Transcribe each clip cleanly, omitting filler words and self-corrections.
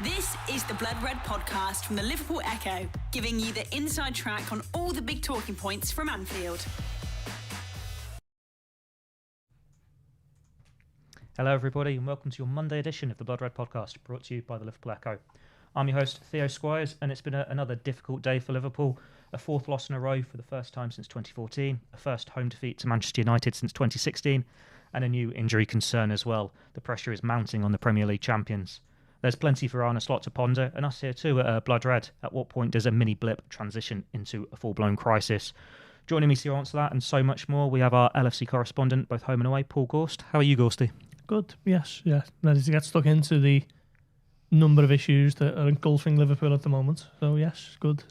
This is the Blood Red podcast from the Liverpool Echo, giving you the inside track on all the big talking points from Anfield. Hello everybody and welcome to your Monday edition of the Blood Red podcast, brought to you by the Liverpool Echo. I'm your host Theo Squires, and it's been another difficult day for Liverpool. A fourth loss in a row for the first time since 2014, a first home defeat to Manchester United since 2016, and a new injury concern as well. The pressure is mounting on the Premier League champions. There's plenty for Arne Slot to ponder, and us here too at Blood Red. At what point does a mini blip transition into a full-blown crisis? Joining me to answer that and so much more, we have our LFC correspondent, both home and away, Paul Gorst. How are you, Gorsty? Good, yes, yeah. Ready to get stuck into the number of issues that are engulfing Liverpool at the moment. So yes, good.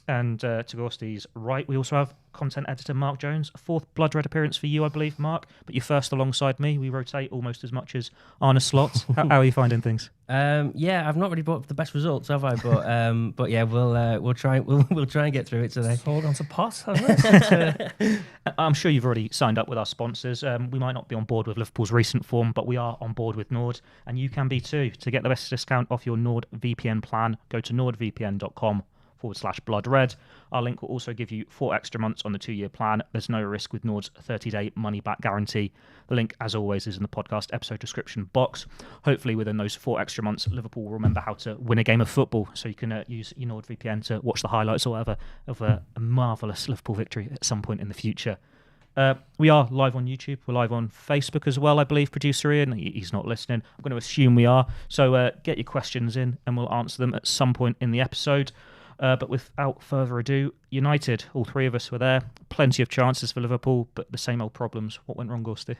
And to Gorsty's right, we also have content editor Mark Jones. A fourth Blood Red appearance for you, I believe, Mark. But you're first alongside me. We rotate almost as much as Arne Slot. How are you finding things? Yeah, I've not really brought up the best results, have I? But yeah, we'll try and get through it today. Hold on to pot, hasn't it? I'm sure you've already signed up with our sponsors. We might not be on board with Liverpool's recent form, but we are on board with Nord, and you can be too. To get the best discount off your Nord VPN plan, go to nordvpn.com/Blood Red. Our link will also give you 4 extra months on the 2-year plan. There's no risk with Nord's 30-day money-back guarantee. The link, as always, is in the podcast episode description box. Hopefully, within those 4 extra months, Liverpool will remember how to win a game of football, so you can use your Nord VPN to watch the highlights or whatever of a marvellous Liverpool victory at some point in the future. We are live on YouTube. We're live on Facebook as well, I believe. Producer Ian, he's not listening. I'm going to assume we are. So get your questions in and we'll answer them at some point in the episode. But without further ado, United, all 3 of us were there. Plenty of chances for Liverpool, but the same old problems. What went wrong, Gorsty?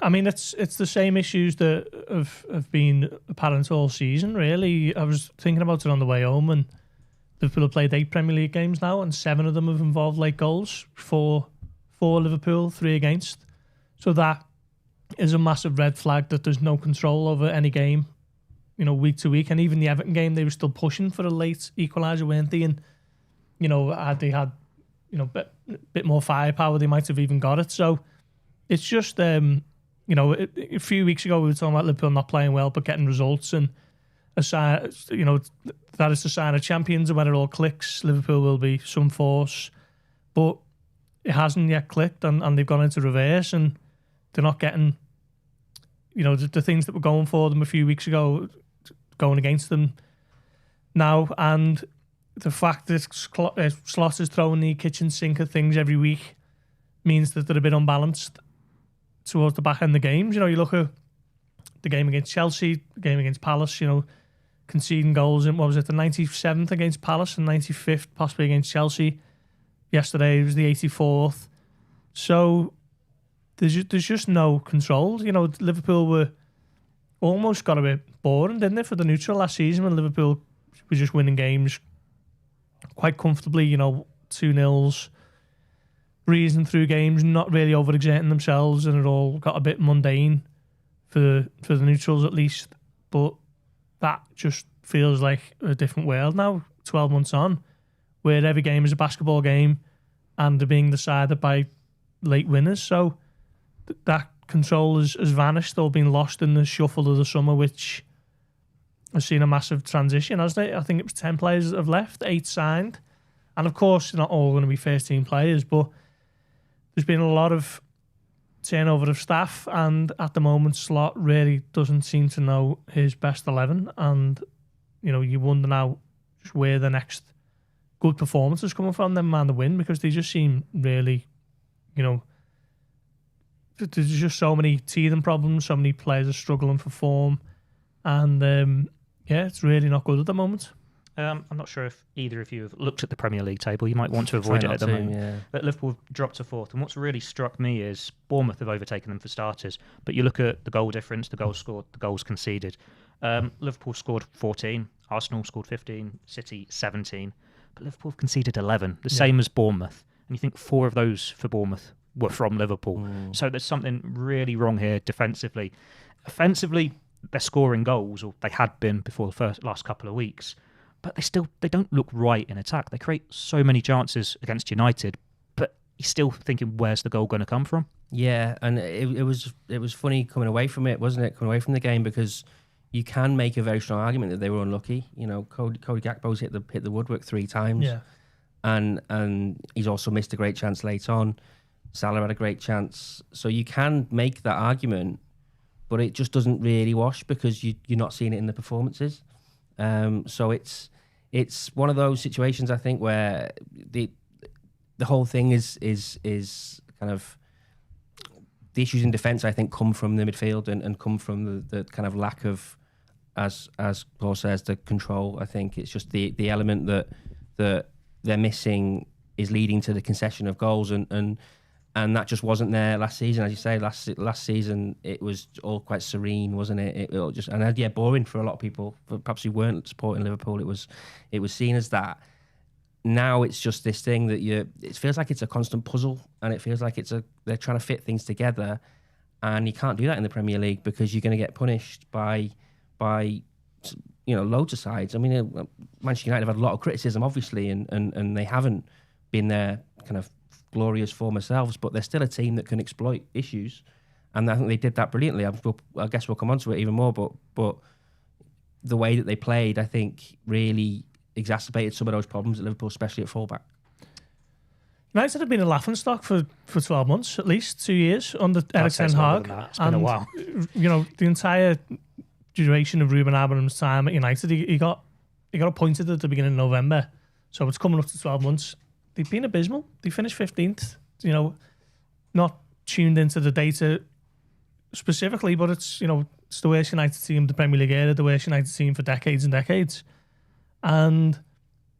I mean, it's the same issues that have been apparent all season, really. I was thinking about it on the way home, and Liverpool have played 8 Premier League games now, and 7 of them have involved late goals. 4 for Liverpool, 3 against. So that is a massive red flag that there's no control over any game, you know, week to week. And even the Everton game, they were still pushing for a late equaliser, weren't they? And, you know, had they had, you know, bit more firepower, they might have even got it. So it's just, you know, a few weeks ago we were talking about Liverpool not playing well but getting results, and a sign, you know, that is the sign of champions, and when it all clicks, Liverpool will be some force. But it hasn't yet clicked, and they've gone into reverse, and they're not getting, you know, the things that were going for them a few weeks ago, going against them now. And the fact that Slot is throwing the kitchen sink at things every week means that they're a bit unbalanced towards the back end of the games. You know, you look at the game against Chelsea, the game against Palace, you know, conceding goals in, what was it, the 97th against Palace and 95th possibly against Chelsea. Yesterday it was the 84th. So there's just no control. You know, Liverpool were almost got a bit boring, didn't they, for the neutral last season, when Liverpool was just winning games quite comfortably, you know, 2-0s, breezing through games, not really overexerting themselves, and it all got a bit mundane for the neutrals at least. But that just feels like a different world now, 12 months on, where every game is a basketball game and they're being decided by late winners. So that control has vanished or been lost in the shuffle of the summer, which has seen a massive transition, hasn't it? I think it was 10 players that have left, 8 signed. And of course, not all going to be first-team players, but there's been a lot of turnover of staff, and at the moment Slot really doesn't seem to know his best 11, and you know, you wonder now just where the next good performance is coming from, them man to win, because they just seem really, you know, there's just so many teething problems, so many players are struggling for form, and yeah, it's really not good at the moment. I'm not sure if either of you have looked at the Premier League table. You might want to avoid it at the moment. Yeah. But Liverpool have dropped to 4th. And what's really struck me is Bournemouth have overtaken them for starters. But you look at the goal difference, the goals scored, the goals conceded. Liverpool scored 14. Arsenal scored 15. City 17. But Liverpool have conceded 11, the same as Bournemouth. And you think 4 of those for Bournemouth were from Liverpool. So there's something really wrong here defensively. Offensively, they're scoring goals, or they had been before the last couple of weeks. But they don't look right in attack. They create so many chances against United, but you're still thinking, where's the goal going to come from? Yeah, and it was funny coming away from it, wasn't it? Coming away from the game, because you can make a very strong argument that they were unlucky. You know, Cody Gakpo's hit the woodwork 3 times. Yeah. And he's also missed a great chance late on. Salah had a great chance. So you can make that argument, but it just doesn't really wash because you're not seeing it in the performances. So it's one of those situations, I think, where the whole thing is kind of the issues in defence, I think, come from the midfield and come from the kind of lack of, as Paul says, the control. I think it's just the element that they're missing is leading to the concession of goals, and that just wasn't there last season. As you say, last season it was all quite serene, wasn't it? It just boring for a lot of people. Perhaps who weren't supporting Liverpool, it was seen as that. Now it's just this thing that it feels like it's a constant puzzle, and it feels like they're trying to fit things together, and you can't do that in the Premier League because you're going to get punished by loads of sides. I mean, Manchester United have had a lot of criticism, obviously, and they haven't been their kind of glorious former selves, but they're still a team that can exploit issues, and I think they did that brilliantly. I guess we'll come on to it even more, but the way that they played, I think, really exacerbated some of those problems at Liverpool, especially at fullback. United have been a laughingstock for 12 months, at least 2 years, under Erik ten Hag. It's been a while. You know, the entire duration of Ruben Amorim's time at United, he got appointed at the beginning of November, so it's coming up to 12 months. They've been abysmal. They finished 15th. You know, not tuned into the data specifically, but it's the worst United team the Premier League era, the worst United team for decades and decades. And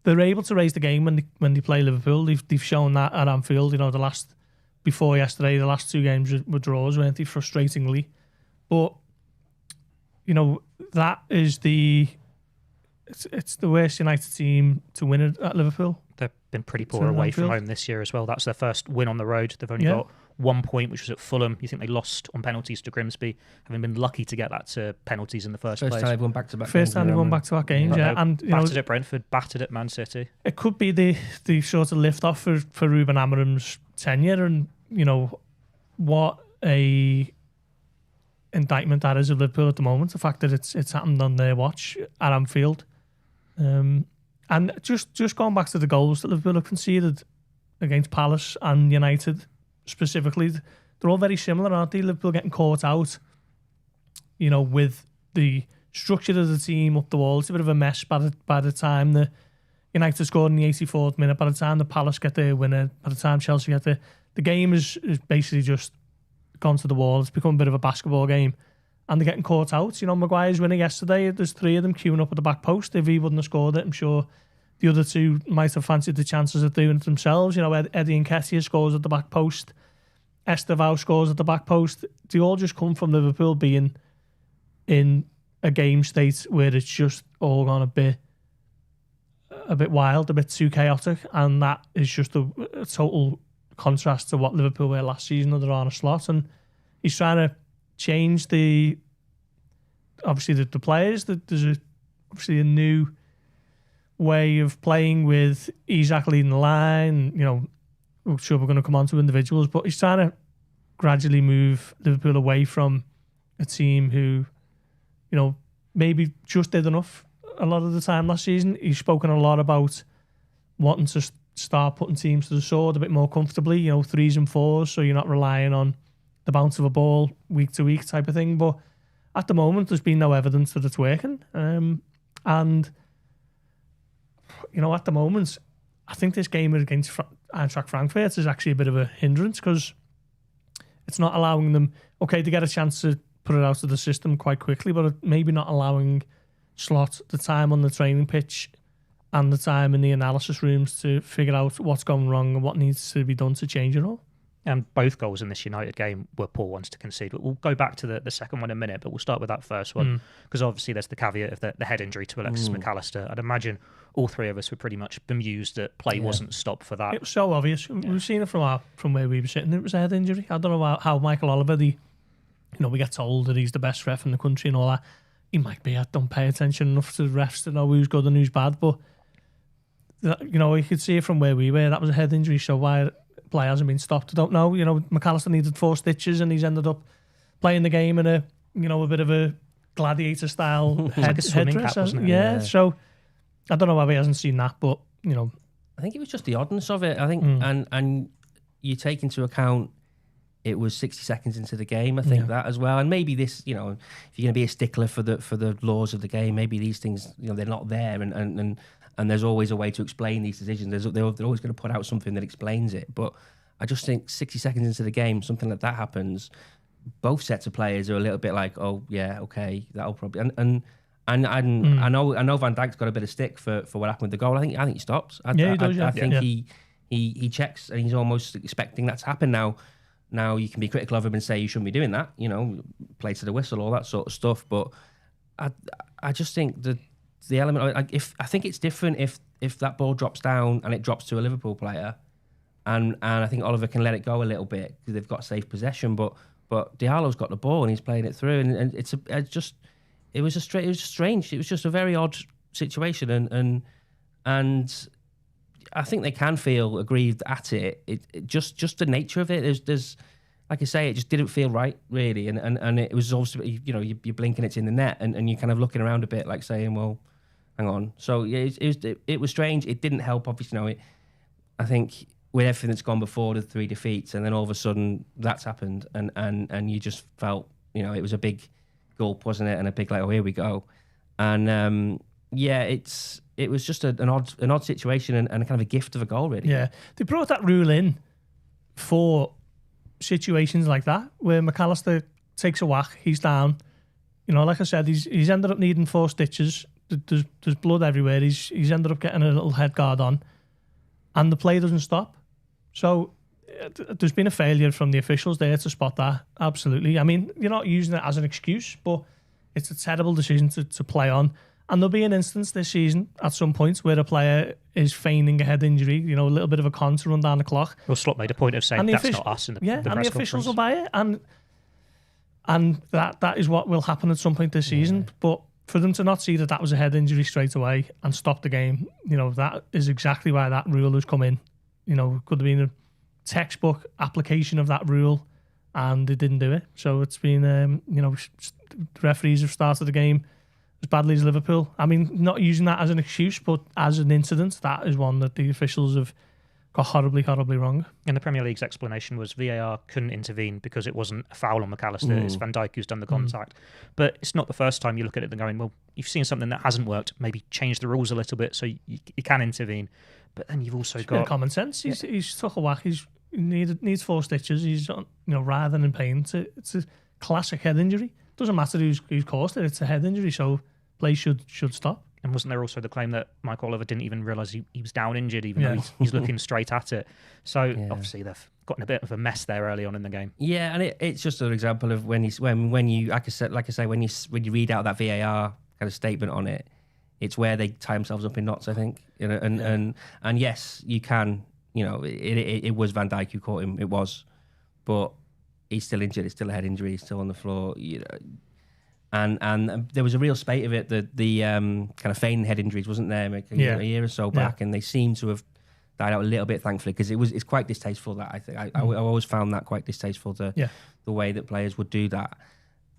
they're able to raise the game when they play Liverpool. They've shown that at Anfield. You know, the last 2 games were draws, weren't they? Frustratingly, but that is it's the worst United team to win it at Liverpool. They've been pretty poor away from home this year as well. That's their first win on the road. They've only got 1 point, which was at Fulham. You think they lost on penalties to Grimsby, having been lucky to get that to penalties in the first place. First time they've won back-to-back games. First time they've won back-to-back games, yeah. And battered at Brentford, battered at Man City. It could be the sort of lift-off for Ruben Amorim's tenure, and, what a indictment that is of Liverpool at the moment, the fact that it's happened on their watch at Anfield. And just going back to the goals that Liverpool have conceded against Palace and United specifically, they're all very similar, aren't they? Liverpool getting caught out, with the structure of the team up the wall. It's a bit of a mess by the time the United scored in the 84th minute, by the time the Palace get their winner, by the time Chelsea get the game is basically just gone to the wall. It's become a bit of a basketball game, and they're getting caught out. Maguire's winner yesterday, there's 3 of them queuing up at the back post. If he wouldn't have scored it, I'm sure the other 2 might have fancied the chances of doing it themselves. Eddie Nketiah scores at the back post. Estevao scores at the back post. They all just come from Liverpool being in a game state where it's just all gone a bit wild, a bit too chaotic, and that is just a total contrast to what Liverpool were last season under Arne Slot. And he's trying to change the players. There's obviously a new way of playing with Isak leading the line. I'm sure we're going to come on to individuals, but he's trying to gradually move Liverpool away from a team who, maybe just did enough a lot of the time last season. He's spoken a lot about wanting to start putting teams to the sword a bit more comfortably, 3s and 4s, so you're not relying on the bounce of a ball week to week type of thing. But at the moment, there's been no evidence that it's working. And, at the moment, I think this game against Eintracht Frankfurt is actually a bit of a hindrance, because it's not allowing them, to get a chance to put it out of the system quite quickly, but maybe not allowing Slot the time on the training pitch and the time in the analysis rooms to figure out what's gone wrong and what needs to be done to change it all. And both goals in this United game were poor ones to concede. But we'll go back to the second one in a minute, but we'll start with that first one, because obviously there's the caveat of the head injury to Alexis McAllister. I'd imagine all 3 of us were pretty much bemused that play wasn't stopped for that. It was so obvious. Yeah. We've seen it from where we were sitting. It was a head injury. I don't know how Michael Oliver, we get told that he's the best ref in the country and all that. He might be. I don't pay attention enough to the refs to know who's good and who's bad, but you could see it from where we were. That was a head injury, so why play hasn't been stopped, I don't know. McAllister needed 4 stitches and he's ended up playing the game in a bit of a gladiator style like a swimming headdress. cap, wasn't it? Yeah, Yeah. so I don't know why he hasn't seen that, but I think it was just the oddness of it. I think, and you take into account it was 60 seconds into the game. I think that as well, and maybe this, if you're going to be a stickler for the laws of the game, maybe these things, they're not there, and there's always a way to explain these decisions. They're always going to put out something that explains it. But I just think 60 seconds into the game, something like that happens. Both sets of players are a little bit like, oh yeah, okay, that'll probably and I know Van Dijk's got a bit of stick for what happened with the goal. I think he stops. I think he checks, and he's almost expecting that to happen now. Now you can be critical of him and say you shouldn't be doing that. Play to the whistle, all that sort of stuff. But I just think the element of, I think it's different if that ball drops down and it drops to a Liverpool player, and I think Oliver can let it go a little bit because they've got safe possession. But Diallo's got the ball and he's playing it through, and it was strange. It was just a very odd situation, and I think they can feel aggrieved at it. It just the nature of it. There's like I say, it just didn't feel right, really, and it was also you're blinking, it's in the net, and you're kind of looking around a bit, like saying, well, hang on. So yeah, it was strange. It didn't help, obviously. I think with everything that's gone before, the 3 defeats, and then all of a sudden that's happened, and you just felt it was a big gulp, wasn't it? And a big like, oh, here we go. And it was just an odd situation and kind of a gift of a goal, really. Yeah, they brought that rule in for situations like that where McAllister takes a whack, he's down. Like I said, he's ended up needing 4 stitches. There's blood everywhere. He's ended up getting a little head guard on, and the play doesn't stop. So there's been a failure from the officials there to spot that. Absolutely. I mean, you're not using it as an excuse, but it's a terrible decision to play on. And there'll be an instance this season at some point where a player is feigning a head injury, a little bit of a con to run down the clock. Well, Slot made a point of saying that's not us in the press and the officials will buy it, and that is what will happen at some point this season. But for them to not see that was a head injury straight away and stop the game, that is exactly why that rule has come in. Could have been a textbook application of that rule, and they didn't do it. So it's been, the referees have started the game as badly as Liverpool. I mean, not using that as an excuse, but as an incident, that is one that the officials have got horribly, horribly wrong. And the Premier League's explanation was VAR couldn't intervene because it wasn't a foul on McAllister. It's Van Dijk who's done the contact. But it's not the first time you look at it and going, well, you've seen something that hasn't worked, maybe change the rules a little bit so you can intervene. But then you've also got common sense. He's took a whack. He needs 4 stitches. He's rather than in pain. It's a classic head injury. Doesn't matter who's caused it. It's a head injury, so play should stop. And wasn't there also the claim that Michael Oliver didn't even realise he was down injured, even though he's looking straight at it? So obviously they've gotten a bit of a mess there early on in the game. Yeah, and it's just an example of when you like I say when you read out that VAR kind of statement on it, it's where they tie themselves up in knots, I think. And yes, you can. It was Van Dijk who caught him. It was, but he's still injured. It's still a head injury. He's still on the floor. And there was a real spate of it. The kind of feigning head injuries wasn't there a year or so back, and they seem to have died out a little bit, thankfully, because it's quite distasteful. That I think I always found that quite distasteful. The way that players would do that.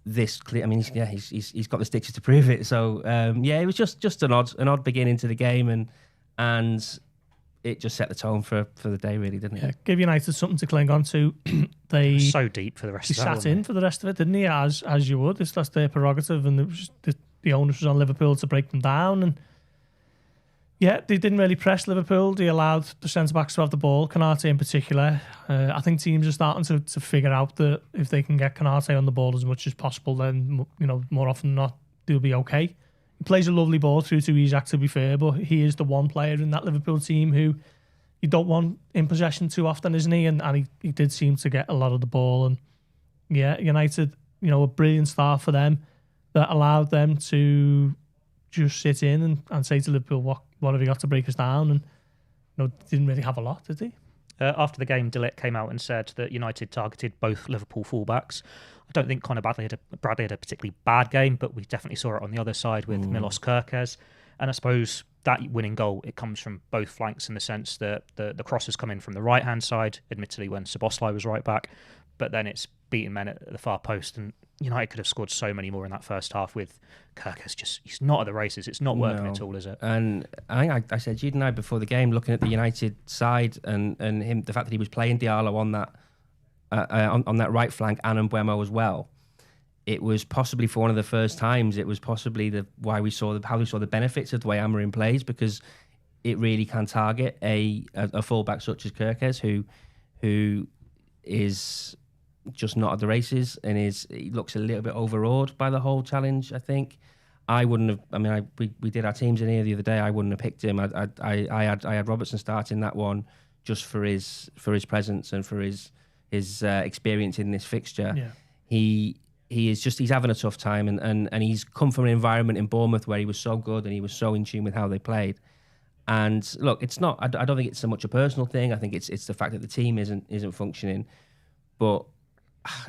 He's got the stitches to prove it. So it was just an odd beginning to the game, and it just set the tone for the day, really, didn't it? Yeah, give United something to cling on to. They so deep for the rest of that. He sat in for the rest of it, didn't he? As you would. That's their prerogative, and it was the onus was on Liverpool to break them down. And yeah, they didn't really press Liverpool. They allowed the centre-backs to have the ball, Konate in particular. I think teams are starting to figure out that if they can get Konate on the ball as much as possible, then more often than not, they'll be okay. He plays a lovely ball through to Isak, to be fair, but he is the one player in that Liverpool team who you don't want in possession too often, isn't he? And he did seem to get a lot of the ball. And yeah, United, a brilliant start for them that allowed them to just sit in and say to Liverpool, what have you got to break us down? And didn't really have a lot, did they? After the game, Dillett came out and said that United targeted both Liverpool fullbacks. I don't think Conor Bradley had a particularly bad game, but we definitely saw it on the other side with Milos Kerkez. And I suppose that winning goal, it comes from both flanks in the sense that the crosses come in from the right-hand side, admittedly when Szoboszlai was right back, but then it's beating men at the far post. And United could have scored so many more in that first half with Kirkers. He's not at the races. It's not working at all, is it? And I think I said to you and I before the game, looking at the United side and him, the fact that he was playing Diallo on that on that right flank and Mbeumo as well. It was possibly for one of the first times. It was possibly how we saw the benefits of the way Amorim plays, because it really can target a fullback such as Kirkers, who is just not at the races and he looks a little bit overawed by the whole challenge. I think I wouldn't have. I mean, we did our teams in here the other day. I wouldn't have picked him. I had Robertson starting that one just for his presence and for his experience in this fixture. Yeah. He's having a tough time, and he's come from an environment in Bournemouth where he was so good and he was so in tune with how they played. And look, it's not. I don't think it's so much a personal thing. I think it's the fact that the team isn't functioning. But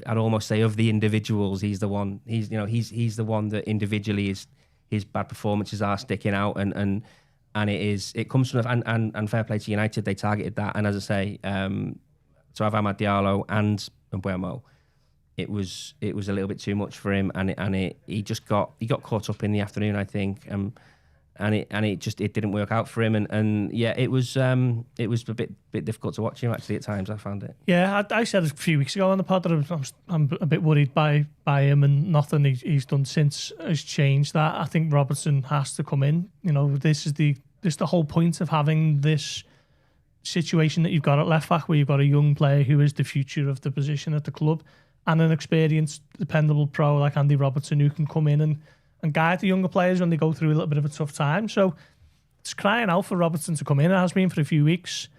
I'd almost say of the individuals, he's the one. He's the one that individually his bad performances are sticking out, and it comes from and fair play to United, they targeted that. And as I say, to have Amad Diallo and Mbeumo, it was a little bit too much for him, he got caught up in the afternoon, I think, and it didn't work out for him, and yeah, it was a bit difficult to watch him actually at times. I found it. Yeah, I said a few weeks ago on the pod that I'm a bit worried by him, and nothing he's done since has changed that. I think Robertson has to come in. This is the whole point of having this situation that you've got at left back, where you've got a young player who is the future of the position at the club, and an experienced, dependable pro like Andy Robertson who can come in and guide the younger players when they go through a little bit of a tough time. So it's crying out for Robertson to come in. It has been for a few weeks.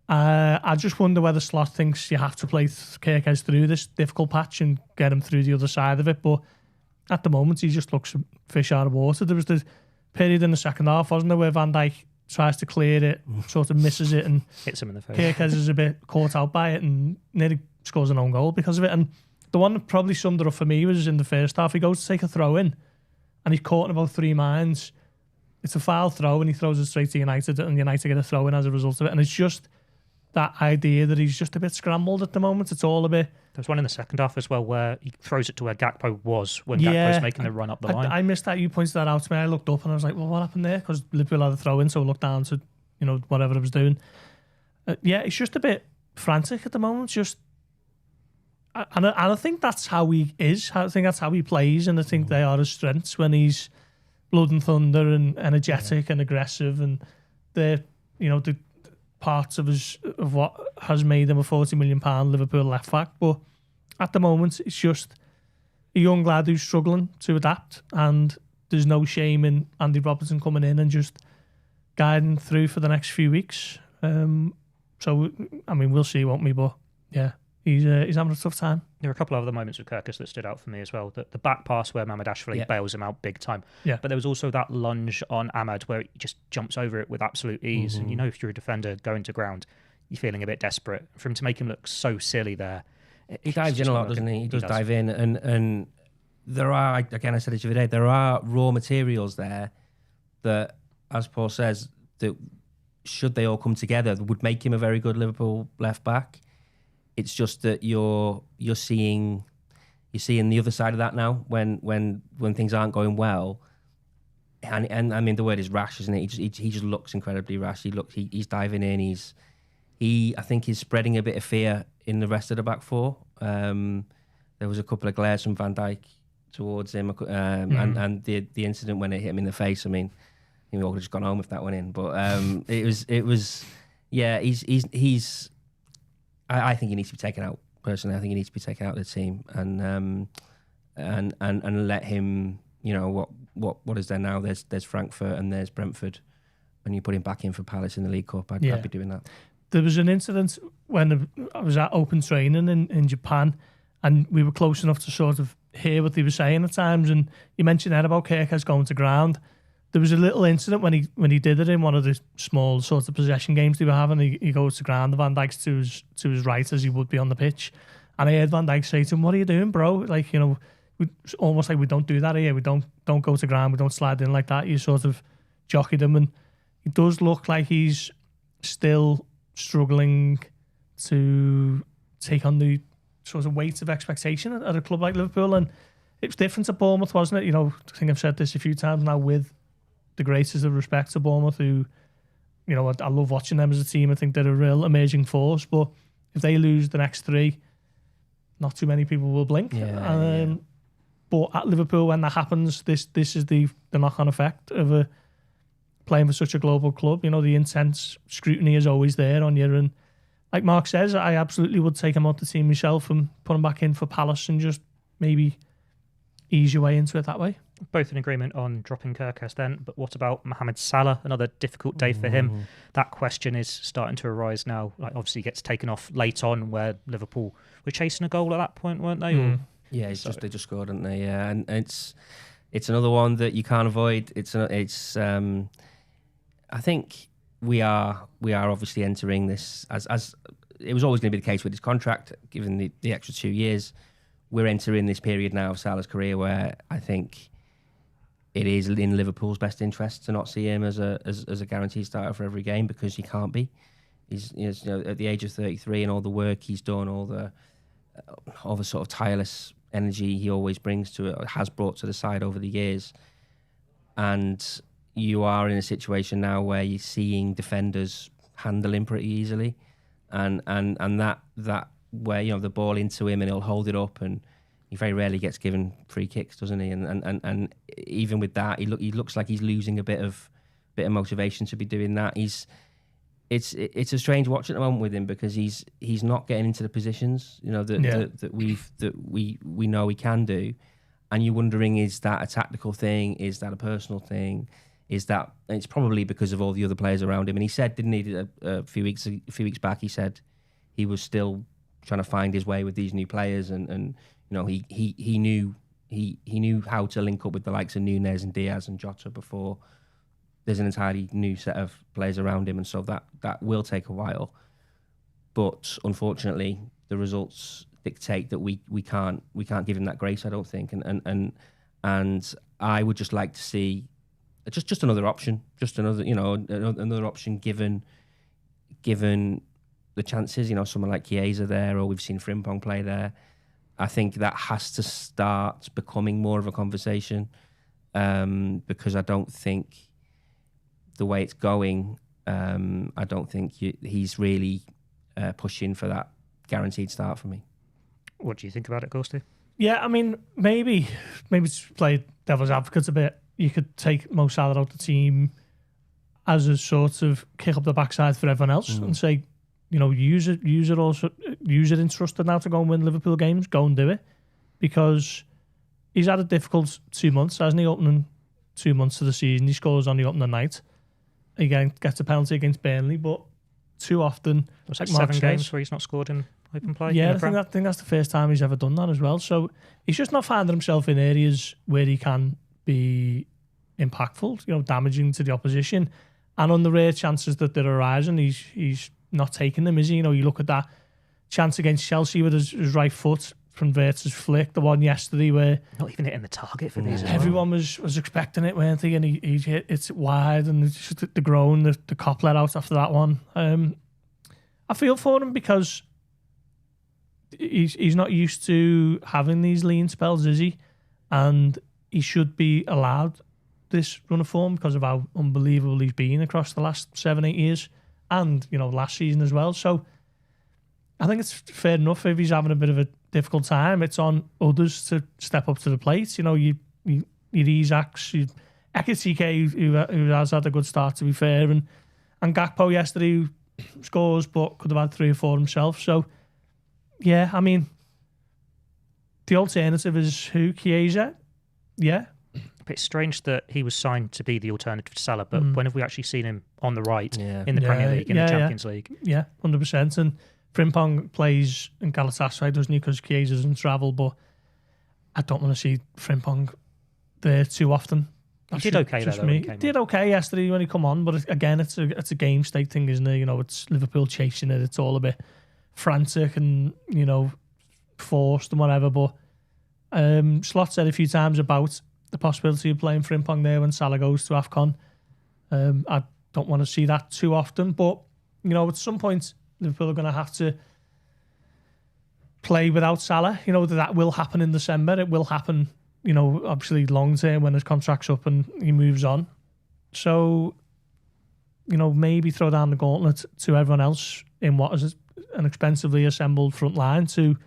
I just wonder whether Slot thinks you have to play Kirkers through this difficult patch and get him through the other side of it. But at the moment, he just looks a fish out of water. There was the period in the second half, wasn't there, where Van Dijk tries to clear it, sort of misses it, and hits him in the face. Kirkers is a bit caught out by it and nearly scores an own goal because of it. And the one that probably summed it up for me was in the first half. He goes to take a throw in, and he's caught in about 3 minds. It's a foul throw, and he throws it straight to United, and United get a throw in as a result of it. And it's just that idea that he's just a bit scrambled at the moment. It's all a bit. There's one in the second half as well where he throws it to where Gakpo was when Gakpo's making the run up the line. I missed that. You pointed that out to me. I looked up and I was like, well, what happened there? Because Liverpool had a throw in, so I looked down to whatever I was doing. It's just a bit frantic at the moment. And I think that's how he is. I think that's how he plays, and I think they are his strengths when he's blood and thunder and energetic and aggressive, and they're the parts of what has made him a £40 million Liverpool left back. But at the moment, it's just a young lad who's struggling to adapt, and there's no shame in Andy Robertson coming in and just guiding through for the next few weeks. So I mean, we'll see, won't we? But yeah. He's having a tough time. There are a couple of other moments with Kirkers that stood out for me as well. The back pass where Mamardashvili bails him out big time. Yeah. But there was also that lunge on Amad where he just jumps over it with absolute ease. And if you're a defender going to ground, you're feeling a bit desperate. For him to make him look so silly there. He dives in a lot, doesn't he? He does dive in. And there are, again, I said it the other day, there are raw materials there that, as Paul says, that should they all come together, would make him a very good Liverpool left back. It's just that you're seeing the other side of that now when things aren't going well, and I mean the word is rash, isn't it? He just looks incredibly rash. He's diving in. I think he's spreading a bit of fear in the rest of the back four. There was a couple of glares from Van Dijk towards him, and the incident when it hit him in the face. I mean, we all could have just gone home with that one in, but it was yeah. He's. I think he needs to be taken out. Personally, I think he needs to be taken out of the team and let him. What is there now? There's Frankfurt and there's Brentford. When you put him back in for Palace in the League Cup, I'd be doing that. There was an incident when I was at open training in Japan, and we were close enough to sort of hear what he was saying at times. And you mentioned that about Kirkers going to ground. There was a little incident when he did it in one of the small sort of possession games they were having. He goes to ground, Van Dijk's to his right as he would be on the pitch, and I heard Van Dijk say to him, "What are you doing, bro? Like, almost like we don't do that here. We don't go to ground. We don't slide in like that." You sort of jockeyed him, and he does look like he's still struggling to take on the sort of weight of expectation at a club like Liverpool. And it was different at Bournemouth, wasn't it? I think I've said this a few times now, with the greatest of respect to Bournemouth, who, I love watching them as a team. I think they're a real emerging force, but if they lose the next 3, not too many people will blink. But at Liverpool, when that happens, this is the knock-on effect of playing for such a global club. The intense scrutiny is always there on you. And like Mark says, I absolutely would take him out the team myself and put him back in for Palace and just maybe ease your way into it that way. Both in agreement on dropping Kirkes then, but what about Mohamed Salah? Another difficult day for him. That question is starting to arise now. Like, obviously he gets taken off late on, where Liverpool were chasing a goal at that point, weren't they? Yeah, they just scored, didn't they? Yeah, and it's another one that you can't avoid. I think we are obviously entering this as it was always going to be the case with his contract, given the extra 2 years. We're entering this period now of Salah's career where I think it is in Liverpool's best interest to not see him as a guaranteed starter for every game, because he can't be. He's at the age of 33, and all the work he's done, all the sort of tireless energy he always brings to it, has brought to the side over the years. And you are in a situation now where you're seeing defenders handle him pretty easily, and that where the ball into him and he'll hold it up, and he very rarely gets given free kicks, doesn't he? And even with that, he looks like he's losing a bit of motivation to be doing that. It's a strange watch at the moment with him, because he's not getting into the positions that we know he can do, and you're wondering, is that a tactical thing? Is that a personal thing? It's probably because of all the other players around him. And he said, didn't he, a few weeks back, he said he was still trying to find his way with these new players, and he knew how to link up with the likes of Núñez and Diaz and Jota before there's an entirely new set of players around him, and so that will take a while. But unfortunately, the results dictate that we can't give him that grace, I don't think, and I would just like to see just another option, another option given the chances. Someone like Chiesa there, or we've seen Frimpong play there. I think that has to start becoming more of a conversation, because I don't think the way it's going, I don't think he's really pushing for that guaranteed start for me. What do you think about it, Ghosty? Yeah, I mean, maybe to play devil's advocate a bit, you could take Mo Salah out the team as a sort of kick up the backside for everyone else and say, use it entrusted now to go and win Liverpool games. Go and do it, because he's had a difficult 2 months, hasn't he? Opening 2 months of the season, he scores on the opening night. Again, gets a penalty against Burnley, but too often, was like 7 games where he's not scored in open play. Yeah, I think that's the first time he's ever done that as well. So he's just not finding himself in areas where he can be impactful, damaging to the opposition. And on the rare chances that they're arising, he's not taking them, is he? You look at that chance against Chelsea with his right foot from Vert's flick, the one yesterday where not even hitting the target for these. Everyone was expecting it, weren't they? And he hit it's wide, and it's just the groan, the cop let out after that one. I feel for him, because he's not used to having these lean spells, is he? And he should be allowed this run of form because of how unbelievable he's been across the last 7-8 years, and last season as well. So I think it's fair enough if he's having a bit of a difficult time. It's on others to step up to the plate. Your Isaacs, your Ekitike, who has had a good start, to be fair, and Gakpo yesterday, who scores but could have had 3 or 4 himself. So yeah, I mean, the alternative is who? Chiesa? Yeah. It's strange that he was signed to be the alternative to Salah, but when have we actually seen him on the right in the Premier League, in the Champions League? Yeah, 100%. And Frimpong plays in Galatasaray, doesn't he? Because Chiesa doesn't travel, but I don't want to see Frimpong there too often. He did okay there, though. He did okay yesterday when he come on, but again, it's a game state thing, isn't it? It's Liverpool chasing it. It's all a bit frantic and forced and whatever. But Slot said a few times about the possibility of playing Frimpong there when Salah goes to AFCON. I don't want to see that too often, but at some point Liverpool are going to have to play without Salah. That will happen in December. It will happen obviously long term when his contract's up and he moves on. So, maybe throw down the gauntlet to everyone else in what is an expensively assembled front line to,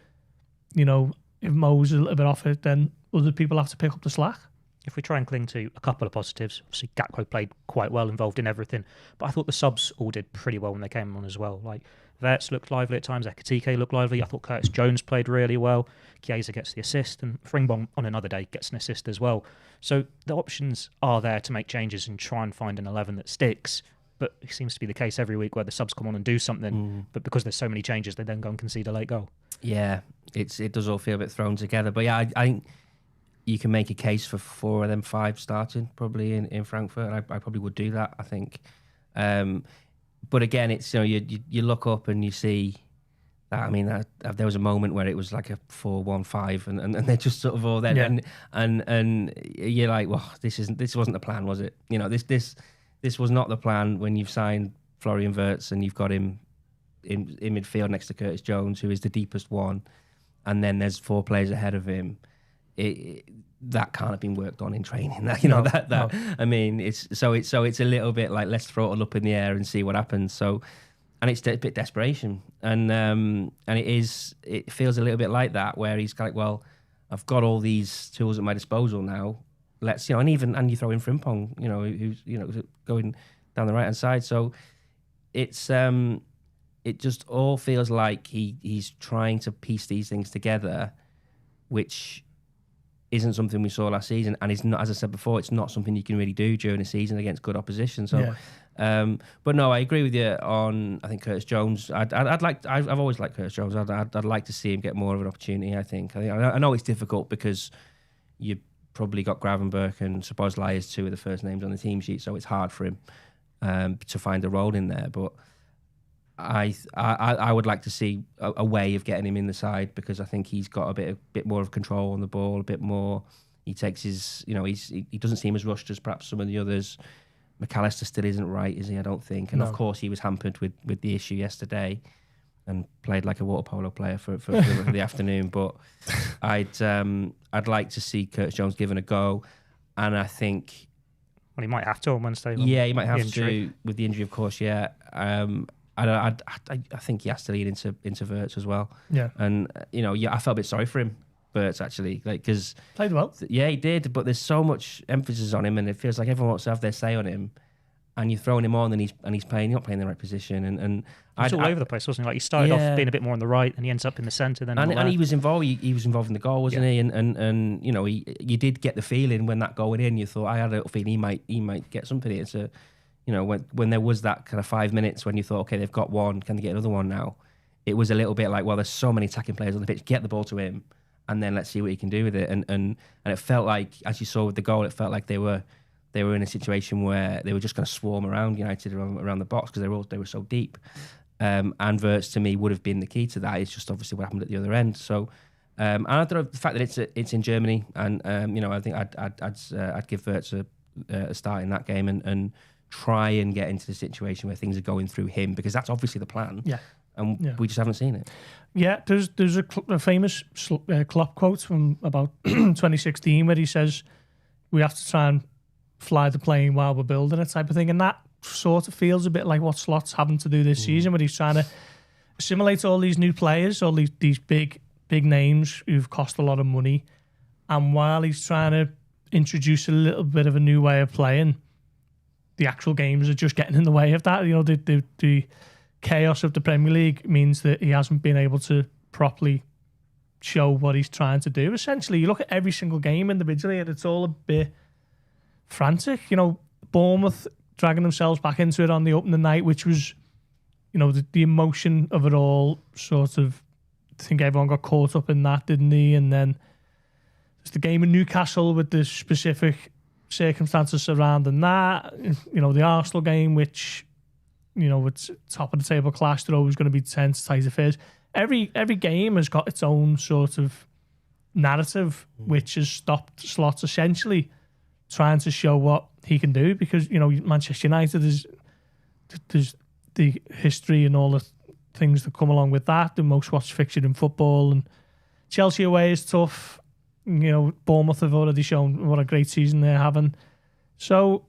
if Mo's a little bit off it, then other people have to pick up the slack. If we try and cling to a couple of positives, obviously Gakpo played quite well, involved in everything, but I thought the subs all did pretty well when they came on as well. Like, Verts looked lively at times, Ekitike looked lively, I thought Curtis Jones played really well, Chiesa gets the assist, and Fringbong on another day gets an assist as well. So the options are there to make changes and try and find an 11 that sticks, but it seems to be the case every week where the subs come on and do something, but because there's so many changes, they then go and concede a late goal. Yeah, it does all feel a bit thrown together, but yeah, I think you can make a case for 4 of them 5 starting probably in Frankfurt. I probably would do that, I think. But again, it's you look up and you see that. I mean, there was a moment where it was like a 4-1-5, and they're just sort of all there, and you're like, well, this wasn't the plan, was it? This was not the plan when you've signed Florian Wirtz and you've got him in midfield next to Curtis Jones, who is the deepest one, and then there's 4 players ahead of him. That can't have been worked on in training. No. I mean, it's a little bit like, let's throw it all up in the air and see what happens. So, and it's a bit desperation, and it feels a little bit like that, where he's like, well, I've got all these tools at my disposal now. Let's and you throw in Frimpong, who's going down the right hand side. So it's it just all feels like he's trying to piece these things together, which isn't something we saw last season, and it's not, as I said before, it's not something you can really do during a season against good opposition. So, but no, I agree with you on. I think Curtis Jones. I've always liked Curtis Jones. I'd like to see him get more of an opportunity. I know it's difficult because you probably got Gravenberch and Szoboszlai as 2 of the first names on the team sheet, so it's hard for him to find a role in there. But I would like to see a way of getting him in the side, because I think he's got a bit more of control on the ball, a bit more. He takes his, he doesn't seem as rushed as perhaps some of the others. McAllister still isn't right, is he? I don't think. And of course, he was hampered with the issue yesterday, and played like a water polo player for the afternoon. But I'd like to see Curtis Jones given a go, and I think. Well, he might have to on Wednesday. Yeah, he might have to with the injury, of course. Yeah. I think he has to lead into Wirtz as well. Yeah, and I felt a bit sorry for him, Wirtz, actually, because played well. Yeah, he did, but there's so much emphasis on him, and it feels like everyone wants to have their say on him, and you're throwing him on, and he's not playing the right position, and it's all over the place, wasn't it? Like, he started off being a bit more on the right, and he ends up in the centre. Then and he was involved. He was involved in the goal, wasn't he? And you did get the feeling when that goal went in, you thought, I had a little feeling he might get something here. So. When there was that kind of 5 minutes when you thought, okay, they've got one, can they get another one now? It was a little bit like, well, there's so many attacking players on the pitch, get the ball to him, and then let's see what he can do with it. And it felt like, as you saw with the goal, it felt like they were in a situation where they were just going to swarm around United around the box, because they were so deep. And Wirtz, to me, would have been the key to that. It's just obviously what happened at the other end. So, and I don't know, the fact that it's in Germany, and I think I'd give Wirtz a start in that game, and try and get into the situation where things are going through him, because that's obviously the plan. Yeah, and we just haven't seen it. Yeah, there's a famous Klopp quote from about 2016 where he says, "We have to try and fly the plane while we're building it," type of thing, and that sort of feels a bit like what Slot's having to do this season, where he's trying to assimilate all these new players, all these big names who've cost a lot of money, and while he's trying to introduce a little bit of a new way of playing, the actual games are just getting in the way of that. The chaos of the Premier League means that he hasn't been able to properly show what he's trying to do. Essentially, you look at every single game individually, and it's all a bit frantic. Bournemouth dragging themselves back into it on the opening night, which was, the emotion of it all sort of. I think everyone got caught up in that, didn't he? And then there's the game in Newcastle with the specific circumstances surrounding that, the Arsenal game, which, it's top of the table clash, they're always going to be tense, tight affairs. Every game has got its own sort of narrative, which has stopped Slot essentially trying to show what he can do, because Manchester United there's the history and all the things that come along with that, the most watched fixture in football, and Chelsea away is tough. Bournemouth have already shown what a great season they're having. So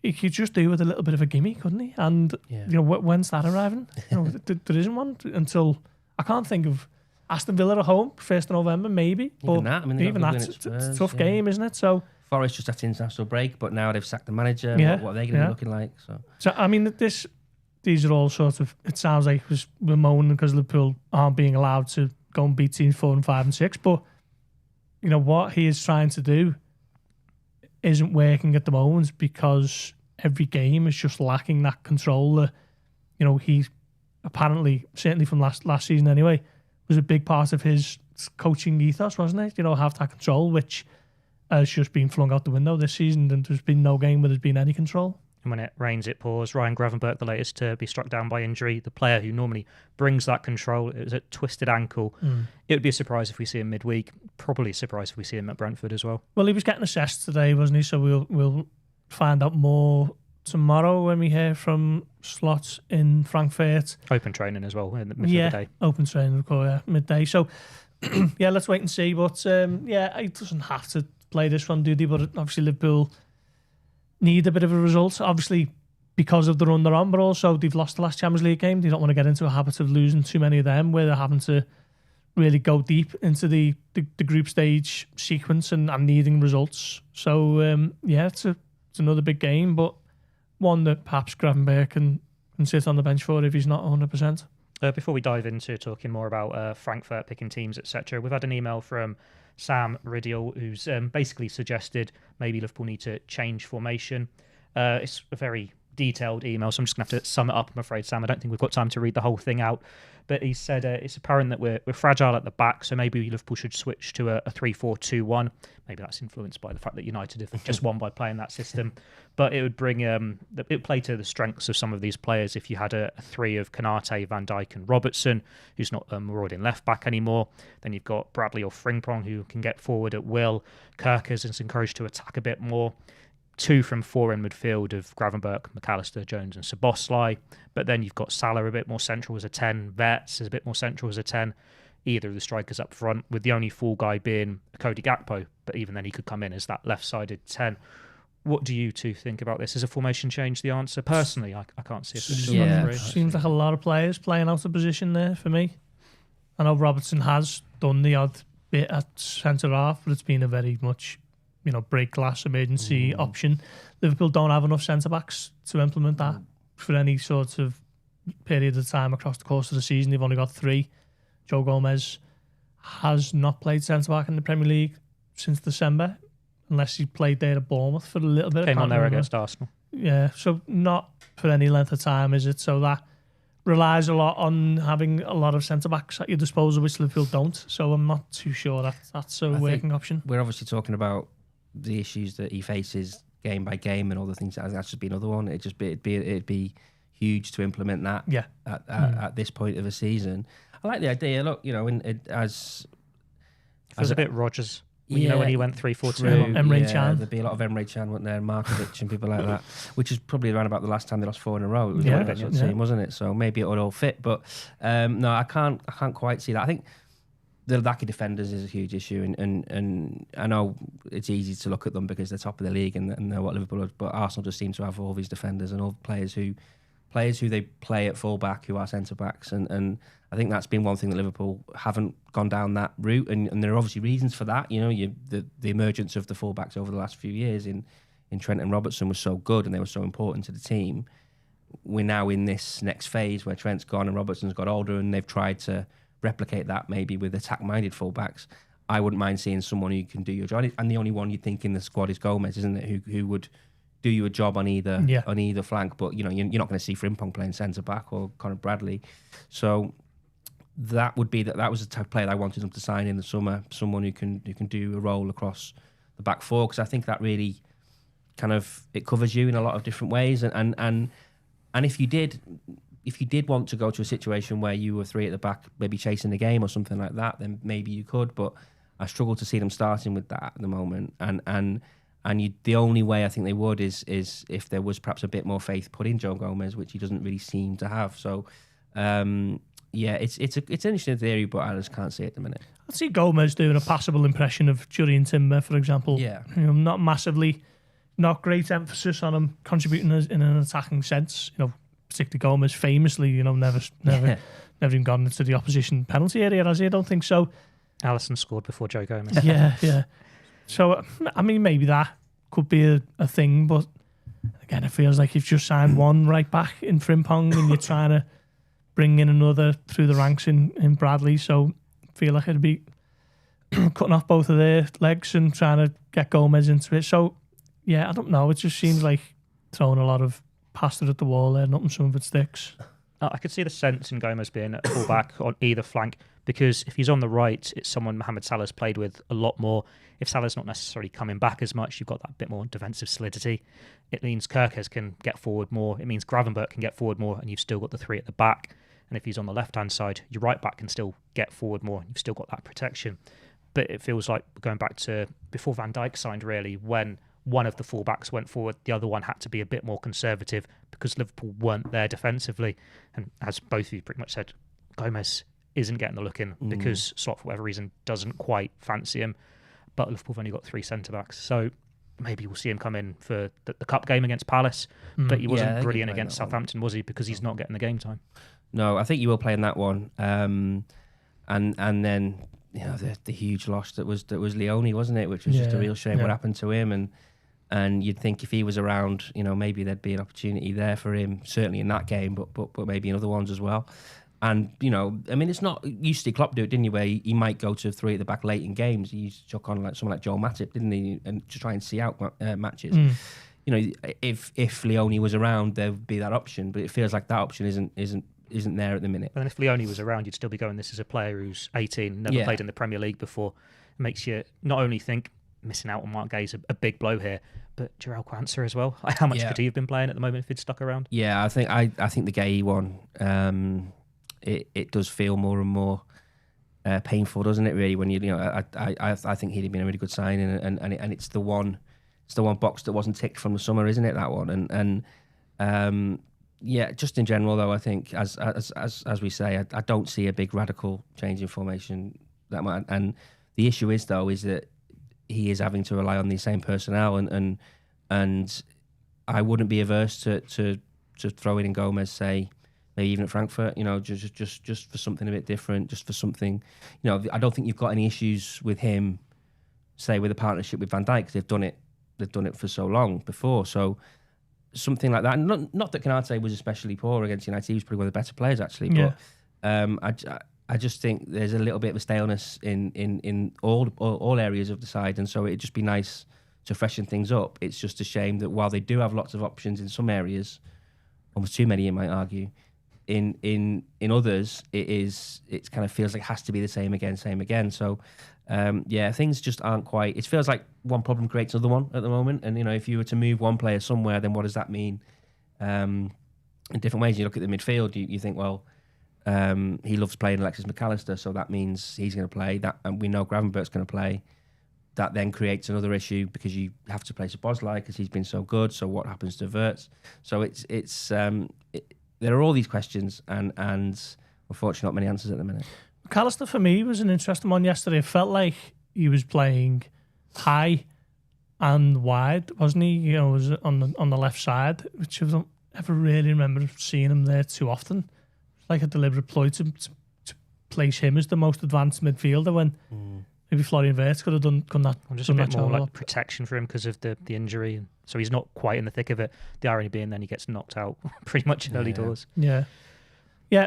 he could just do with a little bit of a gimme, couldn't he? And when's that arriving? There isn't one until, I can't think of, Aston Villa at home, 1st of November, maybe. Even that, it's a tough game, isn't it? So Forest just after international break, but now they've sacked the manager. What are they going to be looking like? So I mean, these are all sort of, it sounds like we're moaning because Liverpool aren't being allowed to go and beat teams 4 and 5 and 6, but what he is trying to do isn't working at the moment because every game is just lacking that control. He apparently, certainly from last season anyway, was a big part of his coaching ethos, wasn't it? Have that control, which has just been flung out the window this season, and there's been no game where there's been any control. And when it rains, it pours. Ryan Gravenberch, the latest to be struck down by injury, the player who normally brings that control. It was a twisted ankle. It would be a surprise if we see him midweek. Probably a surprise if we see him at Brentford as well. Well, he was getting assessed today, wasn't he? So we'll find out more tomorrow when we hear from Slot in Frankfurt. Open training as well in the middle of the day. Open training, of course, midday. So, let's wait and see. But, he doesn't have to play this one, do they? But obviously Liverpool need a bit of a result, obviously because of the run they're on, but also they've lost the last Champions League game. They don't want to get into a habit of losing too many of them where they're having to really go deep into the group stage sequence and needing results. So, it's another big game, but one that perhaps Gravenberch can sit on the bench for if he's not 100%. Before we dive into talking more about Frankfurt picking teams, etc., we've had an email from Sam Riddle, who's basically suggested maybe Liverpool need to change formation. It's a very detailed email, so I'm just going to have to sum it up, I'm afraid, Sam. I don't think we've got time to read the whole thing out. But he said it's apparent that we're fragile at the back, so maybe Liverpool should switch to a 3-4-2-1. Maybe that's influenced by the fact that United have just won by playing that system. But it would bring it would play to the strengths of some of these players if you had a 3 of Konate, Van Dijk and Robertson, who's not marauding left back anymore. Then you've got Bradley or Frimpong, who can get forward at will. Kirkers is encouraged to attack a bit more. 2 from 4 in midfield of Gravenberch, McAllister, Jones and Szoboszlai. But then you've got Salah a bit more central as a 10. Verts is a bit more central as a 10. Either of the strikers up front, with the only full guy being Cody Gakpo. But even then he could come in as that left-sided 10. What do you two think about this? Is a formation change the answer? Personally, I can't see it. Seems like a lot of players playing out of position there for me. I know Robertson has done the odd bit at centre-half, but it's been a very much break glass emergency option. Liverpool don't have enough centre-backs to implement that for any sort of period of time across the course of the season. They've only got 3. Joe Gomez has not played centre-back in the Premier League since December, unless he played there at Bournemouth for a little bit. Came on there against Arsenal. Yeah, so not for any length of time, is it? So that relies a lot on having a lot of centre-backs at your disposal, which Liverpool don't. So I'm not too sure that's a working option. We're obviously talking about the issues that he faces game by game and all the things. That's just be another one. It'd be huge to implement that. Yeah. At this point of the season, I like the idea. Look, as a bit Rodgers. When he went 3-4-2. Emre Can. There'd be a lot of Emre Can, wouldn't there? Markovic and people like that, which is probably around about the last time they lost 4 in a row. It was a team, wasn't it? So maybe it would all fit. But no, I can't quite see that. I think the lack of defenders is a huge issue, and I know it's easy to look at them because they're top of the league and know what Liverpool are, but Arsenal just seem to have all these defenders and all players who they play at full back who are centre backs, and I think that's been one thing that Liverpool haven't gone down that route, and there are obviously reasons for that. The emergence of the full backs over the last few years in Trent and Robertson was so good and they were so important to the team. We're now in this next phase where Trent's gone and Robertson's got older, and they've tried to replicate that maybe with attack-minded fullbacks. I wouldn't mind seeing someone who can do your job, and the only one you'd think in the squad is Gomez, isn't it? Who would do you a job on either flank? But you're not going to see Frimpong playing centre back or Conor Bradley. So that would be that was the type of player that I wanted them to sign in the summer. Someone who can do a role across the back 4, because I think that really kind of it covers you in a lot of different ways. And if you did want to go to a situation where you were 3 at the back, maybe chasing the game or something like that, then maybe you could. But I struggle to see them starting with that at the moment. And the only way I think they would is if there was perhaps a bit more faith put in Joe Gomez, which he doesn't really seem to have. So, it's an interesting theory, but I just can't see it at the minute. I'd see Gomez doing a passable impression of Julian Timber, for example. Yeah. Not massively, not great emphasis on him contributing in an attacking sense. Particularly Gomez, famously, never even gone into the opposition penalty area, has he? I don't think so. Alisson scored before Joe Gomez. Yeah. So, maybe that could be a thing, but again, it feels like you've just signed one right back in Frimpong and you're trying to bring in another through the ranks in Bradley. So, I feel like it'd be cutting off both of their legs and trying to get Gomez into it. So, yeah, I don't know. It just seems like throwing a lot of pasta at the wall there, nothing some of it sticks. I could see the sense in Gomez being a fullback on either flank, because if he's on the right, it's someone Mohamed Salah's played with a lot more. If Salah's not necessarily coming back as much, you've got that bit more defensive solidity. It means Kirkes can get forward more. It means Gravenberch can get forward more, and you've still got the three at the back. And if he's on the left-hand side, your right back can still get forward more. You've still got that protection. But it feels like going back to before Van Dijk signed, really, when one of the fullbacks went forward, the other one had to be a bit more conservative because Liverpool weren't there defensively. And as both of you pretty much said, Gomez isn't getting the look in because Slot, for whatever reason, doesn't quite fancy him. But Liverpool have only got three centre-backs. So maybe we'll see him come in for the cup game against Palace. But he wasn't brilliant against Southampton, was he? Because he's not getting the game time. No, I think you will play in that one. And then the huge loss that was Leone, wasn't it? Which was just a real shame what happened to him. And you'd think if he was around, maybe there'd be an opportunity there for him, certainly in that game, but maybe in other ones as well. And, it's not, you used to see Klopp do it, didn't you, where he might go to three at the back late in games. He used to chuck on like someone like Joel Matip, didn't he, and to try and see out matches. If Leone was around, there would be that option, but it feels like that option isn't there at the minute. But then if Leone was around, you'd still be going, this is a player who's 18, never played in the Premier League before. It makes you not only think, missing out on Mark Gay's a big blow here, but Jarell Quansah as well. How much could he have been playing at the moment if he'd stuck around? Yeah, I think the Gay one, it does feel more and more painful, doesn't it? Really, when I think he'd have been a really good signing, and it's the one box that wasn't ticked from the summer, isn't it? That one, and just in general though, I think as we say, I don't see a big radical change in formation that much, and the issue is that he is having to rely on the same personnel, and I wouldn't be averse to throwing in Gomez, say maybe even at Frankfurt, just for something a bit different, just for something, I don't think you've got any issues with him, say with a partnership with Van Dijk, because they've done it for so long before, so something like that. Not that Canate was especially poor against United, he was probably one of the better players actually, but I just think there's a little bit of a staleness in all areas of the side, and so it'd just be nice to freshen things up. It's just a shame that while they do have lots of options in some areas, almost too many, you might argue, in others it kind of feels like it has to be the same again. So things just aren't quite. It feels like one problem creates another one at the moment, and if you were to move one player somewhere, then what does that mean? In different ways, you look at the midfield, you think, well. He loves playing Alexis McAllister, so that means he's going to play. That, and we know Gravenberch's going to play. That then creates another issue because you have to play Szoboszlai because he's been so good. So what happens to Wirtz? So there are all these questions, and unfortunately not many answers at the minute. McAllister for me was an interesting one yesterday. It felt like he was playing high and wide, wasn't he? Was on the left side, which I don't ever really remember seeing him there too often. Like a deliberate ploy to place him as the most advanced midfielder when maybe Florian Wirtz could have done that. Just a bit more like protection for him because of the injury, so he's not quite in the thick of it. The irony being then he gets knocked out pretty much early doors. Yeah,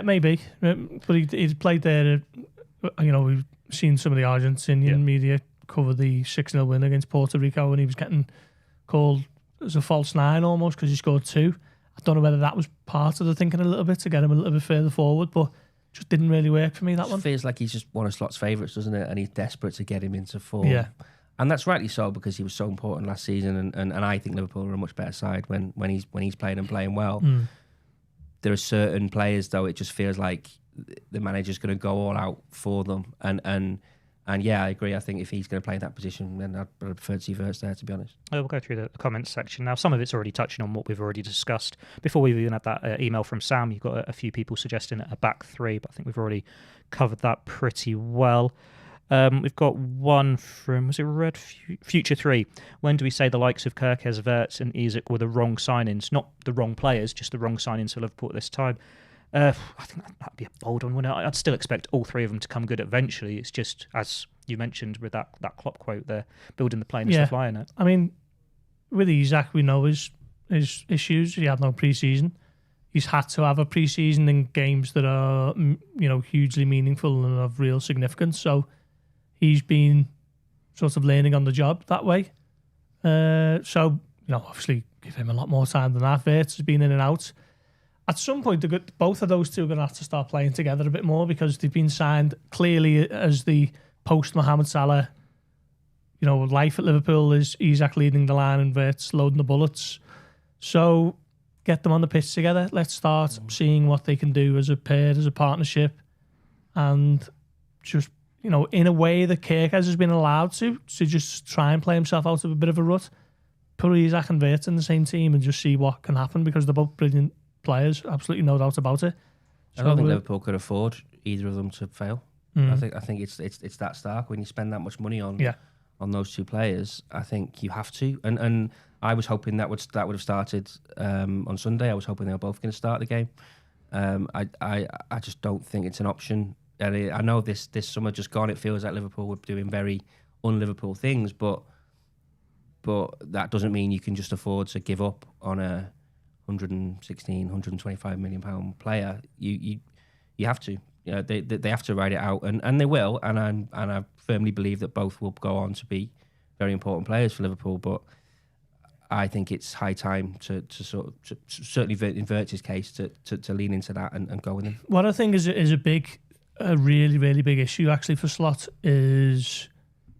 maybe, but he's played there. We've seen some of the Argentinian media cover the 6-0 win against Puerto Rico, and he was getting called as a false nine almost because he scored 2. I don't know whether that was part of the thinking a little bit to get him a little bit further forward, but just didn't really work for me, that one. It feels like he's just one of Slot's favourites, doesn't it? And he's desperate to get him into form. Yeah. And that's rightly so, because he was so important last season, and I think Liverpool are a much better side when he's playing and playing well. There are certain players, though, it just feels like the manager's going to go all out for them, and And yeah, I agree. I think if he's going to play in that position, then I'd prefer to see Wirtz there, to be honest. We'll go through the comments section now. Some of it's already touching on what we've already discussed. Before we've even had that email from Sam, you've got a few people suggesting a back three, but I think we've already covered that pretty well. We've got one from, was it Red Future 3? When do we say the likes of Kerkez, Wirtz and Isak were the wrong signings? Not the wrong players, just the wrong signings for Liverpool at this time. I think that'd be a bold one, wouldn't it? I'd still expect all three of them to come good eventually. It's just, as you mentioned with that Klopp quote there, building the plane is the flying it. I mean, with Isak, we know his issues. He had no pre-season. He's had to have a pre-season in games that are, hugely meaningful and of real significance. So he's been sort of learning on the job that way. So, obviously give him a lot more time than that. Wirtz has been in and out. At some point, both of those two are going to have to start playing together a bit more because they've been signed clearly as the post-Mohamed Salah, life at Liverpool is Isak leading the line and Wirtz loading the bullets. So get them on the pitch together. Let's start seeing what they can do as a pair, as a partnership. And just, in a way that Kerkez has been allowed to just try and play himself out of a bit of a rut. Put Isak and Wirtz in the same team and just see what can happen because they're both brilliant players, absolutely no doubt about it. I don't think Liverpool could afford either of them to fail. I think it's that stark when you spend that much money on those two players. I think you have to, and I was hoping that would have started on Sunday. I was hoping they were both going to start the game. I just don't think it's an option. And I know this summer just gone, it feels like Liverpool were doing very un-Liverpool things, but that doesn't mean you can just afford to give up on a 125 million pound player. You have to. They have to ride it out, and they will. And I firmly believe that both will go on to be very important players for Liverpool. But I think it's high time to certainly in Wirtz's case to lean into that and go with him. What I think is a really, really big issue actually for Slot is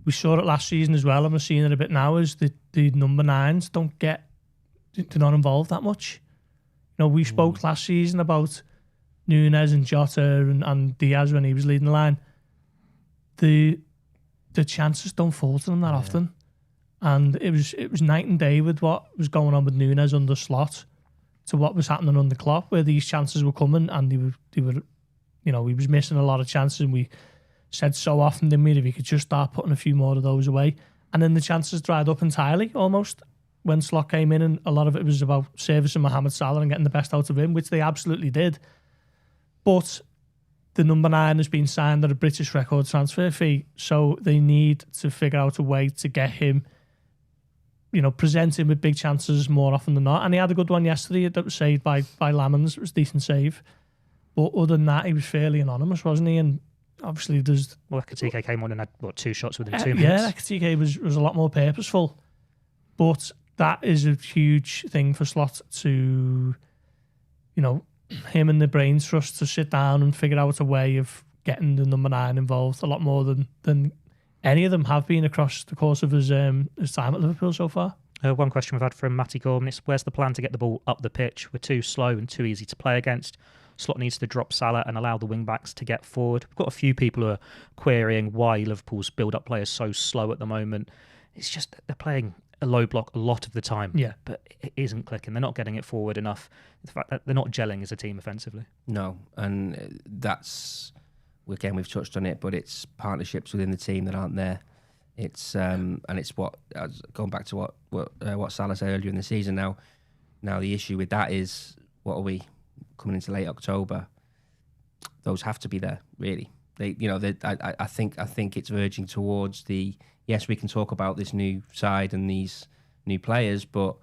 we saw it last season as well, and we're seeing it a bit now. Is the number 9s they're not involved that much. We spoke last season about Nunes and Jota and Diaz when he was leading the line. The chances don't fall to them that often, and it was night and day with what was going on with Nunes under Slot to what was happening under Klopp, where these chances were coming and they were he was missing a lot of chances, and we said so often, didn't we, if he could just start putting a few more of those away, and then the chances dried up entirely almost when Slot came in, and a lot of it was about servicing Mohamed Salah and getting the best out of him, which they absolutely did. But the number 9 has been signed at a British record transfer fee, so they need to figure out a way to get him, present him with big chances more often than not. And he had a good one yesterday that was saved by Lamans. It was a decent save. But other than that, he was fairly anonymous, wasn't he? And obviously there's... Well, Ekitike came on and had, 2 shots within 2 minutes? Yeah, Ekitike was a lot more purposeful. But that is a huge thing for Slot to, him and the brains trust to sit down and figure out a way of getting the number 9 involved a lot more than any of them have been across the course of his time at Liverpool so far. One question we've had from Matty Gorman is, where's the plan to get the ball up the pitch? We're too slow and too easy to play against. Slot needs to drop Salah and allow the wing-backs to get forward. We've got a few people who are querying why Liverpool's build-up play is so slow at the moment. It's just that they're playing a low block a lot of the time, but it isn't clicking. They're not getting it forward enough. The fact that they're not gelling as a team offensively. No, and that's, again, we've touched on it, but it's partnerships within the team that aren't there. It's and it's going back to what Salah said earlier in the season. Now the issue with that is, what are we coming into late October? Those have to be there, really. I think it's verging towards the, yes, we can talk about this new side and these new players, but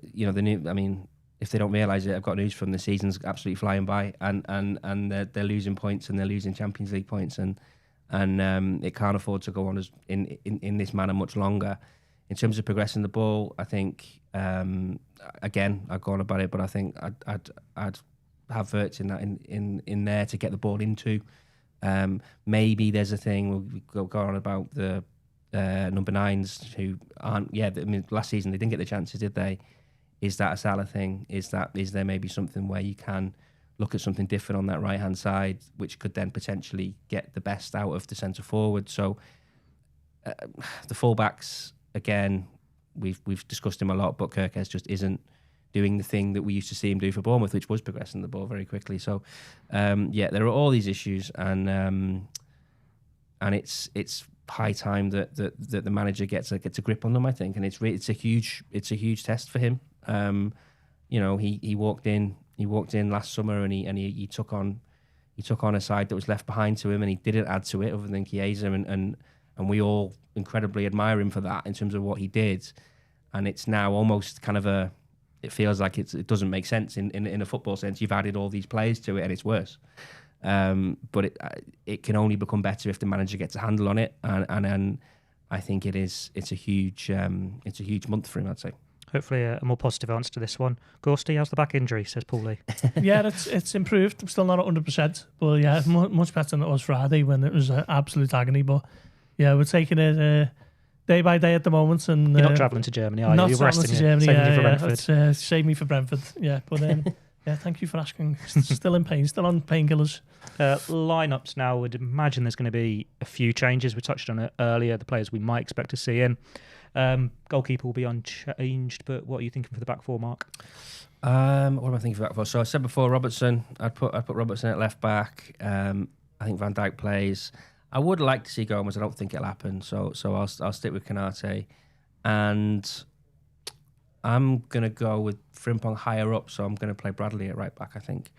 if they don't realise it, I've got news from the season's absolutely flying by, and they're losing points and they're losing Champions League points, and it can't afford to go on as in this manner much longer. In terms of progressing the ball, I think again, I've gone about it, but I think I'd have Wirtz in that in there to get the ball into. Maybe there's a thing we go on about the number 9s who aren't. Yeah, I mean, last season they didn't get the chances, did they? Is that a Salah thing? Is there maybe something where you can look at something different on that right-hand side, which could then potentially get the best out of the centre-forward. So the full-backs, again, we've discussed him a lot, but Kirkes just isn't doing the thing that we used to see him do for Bournemouth, which was progressing the ball very quickly. So, there are all these issues, and it's high time that the manager gets a grip on them, I think, and it's a huge test for him. He walked in last summer, and he took on a side that was left behind to him, and he didn't add to it other than Chiesa, and we all incredibly admire him for that in terms of what he did. And it's now almost kind of it feels like it doesn't make sense in a football sense. You've added all these players to it, and it's worse. But it can only become better if the manager gets a handle on it, and I think it's a huge month for him, I'd say. Hopefully a more positive answer to this one. Gorsty, how's the back injury, says Paulie? Yeah, it's improved. I'm still not at 100%, but yeah, much better than it was Friday when it was absolute agony. But yeah, we're taking it day by day at the moment. And you're not travelling to Germany, are you? Not You're travelling to Germany, saving you for Brentford. Save me for Brentford, yeah. But yeah, thank you for asking. Still in pain, still on painkillers. Lineups now, would imagine there's going to be a few changes. We touched on it earlier, the players we might expect to see in. Goalkeeper will be unchanged, but what are you thinking for the back four, Mark? What am I thinking for the back four? So I said before, Robertson. I'd put Robertson at left back. I think Van Dijk plays. I would like to see Gomez. I don't think it'll happen. So I'll stick with Canate, and I'm gonna go with Frimpong higher up. So I'm gonna play Bradley at right back, I think.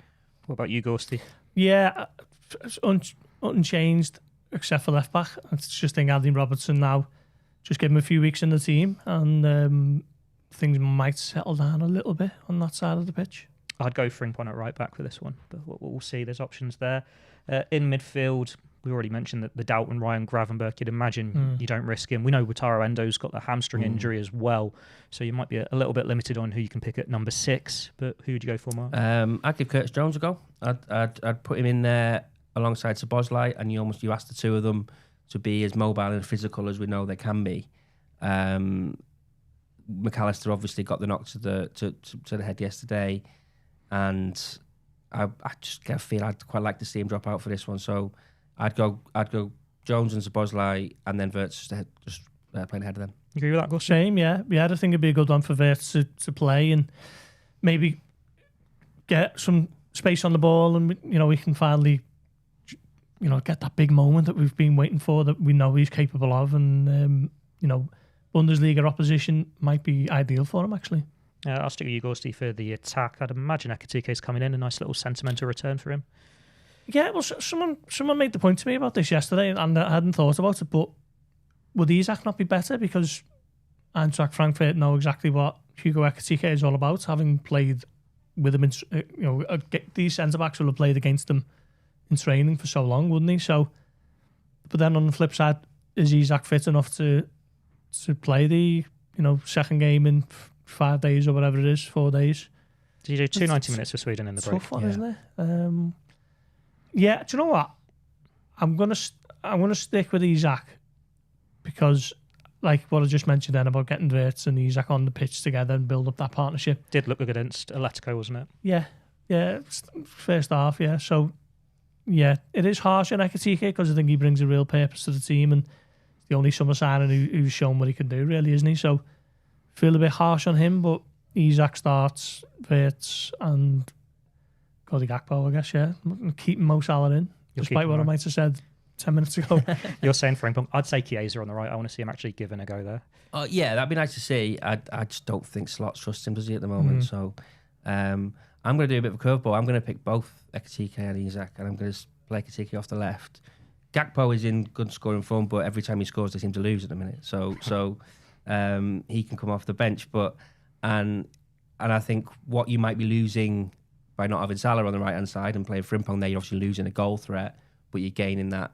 What about you, Gorsty? Yeah, it's unchanged except for left back. I just think adding Robertson now, just give him a few weeks in the team, and things might settle down a little bit on that side of the pitch. I'd go Frimpong at right back for this one, but we'll see. There's options there. In midfield, we already mentioned that the doubt on Ryan Gravenberch. You'd imagine you don't risk him. We know Wataru Endo's got the hamstring injury as well, so you might be a little bit limited on who you can pick at number 6. But who would you go for, Mark? I'd give Curtis Jones a go. I'd put him in there alongside Szoboszlai, and you asked the two of them to be as mobile and physical as we know they can be. McAllister obviously got the knock to the head yesterday, and I just get a feel I'd quite like to see him drop out for this one. So I'd go Jones and Szoboszlai, and then Wirtz just playing ahead of them. You agree with that, Gus? Same, yeah. I think it'd be a good one for Wirtz to play and maybe get some space on the ball, and we can finally get that big moment that we've been waiting for, that we know he's capable of, and Bundesliga opposition might be ideal for him, actually. I'll stick with you, Gorsty, for the attack. I'd imagine Ekitike's coming in, a nice little sentimental return for him. Yeah, well, someone made the point to me about this yesterday, and I hadn't thought about it, but would Isak not be better? Because Eintracht Frankfurt know exactly what Hugo Ekitike is all about, having played with him. These centre-backs will have played against him in training for so long, wouldn't he? So, but then on the flip side, is Isak fit enough to play the second game in 5 days or whatever it is, 4 days? Did you do 90 minutes for Sweden in the break? Tough one, isn't it? Yeah, do you know what? I'm gonna stick with Isak, because, like what I just mentioned then about getting Wirtz and Isak on the pitch together and build up that partnership. Did look good against Atletico, wasn't it? Yeah, first half, yeah. So, yeah, it is harsh on Ekitike, because I think he brings a real purpose to the team, and the only summer signing who's shown what he can do, really, isn't he? So, feel a bit harsh on him, but Isak starts, Wirtz and Cody Gakpo, I guess, yeah. Keeping Mo Salah in, despite what I might have said 10 minutes ago. You're saying Frimpong. I'd say Chiesa on the right. I want to see him actually giving a go there. Yeah, that'd be nice to see. I just don't think Slot trusts him, does he, at the moment? So I'm going to do a bit of a curveball. I'm going to pick both Ekitike and Isak, and I'm going to play Ekitike off the left. Gakpo is in good scoring form, but every time he scores, they seem to lose at the minute. So he can come off the bench, and I think what you might be losing by not having Salah on the right hand side and playing Frimpong there, you're obviously losing a goal threat, but you're gaining that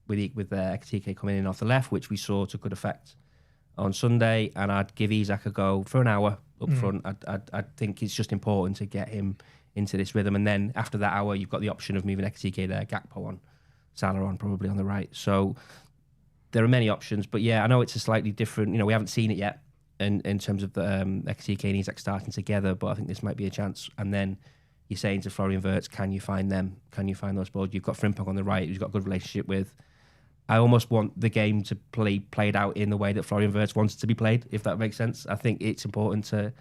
with Ekitike coming in off the left, which we saw to good effect on Sunday. And I'd give Isak a go for an hour up front. I think it's just important to get him into this rhythm, and then after that hour, you've got the option of moving Ekitike there, Gakpo on, Salah on, probably on the right. So there are many options, but yeah, I know it's a slightly different. We haven't seen it yet in terms of the Ekitike and Isak starting together, but I think this might be a chance. And then you're saying to Florian Wirtz, can you find them? Can you find those balls? You've got Frimpong on the right, who's got a good relationship with. I almost want the game to played out in the way that Florian Wirtz wants it to be played, if that makes sense. I think it's important for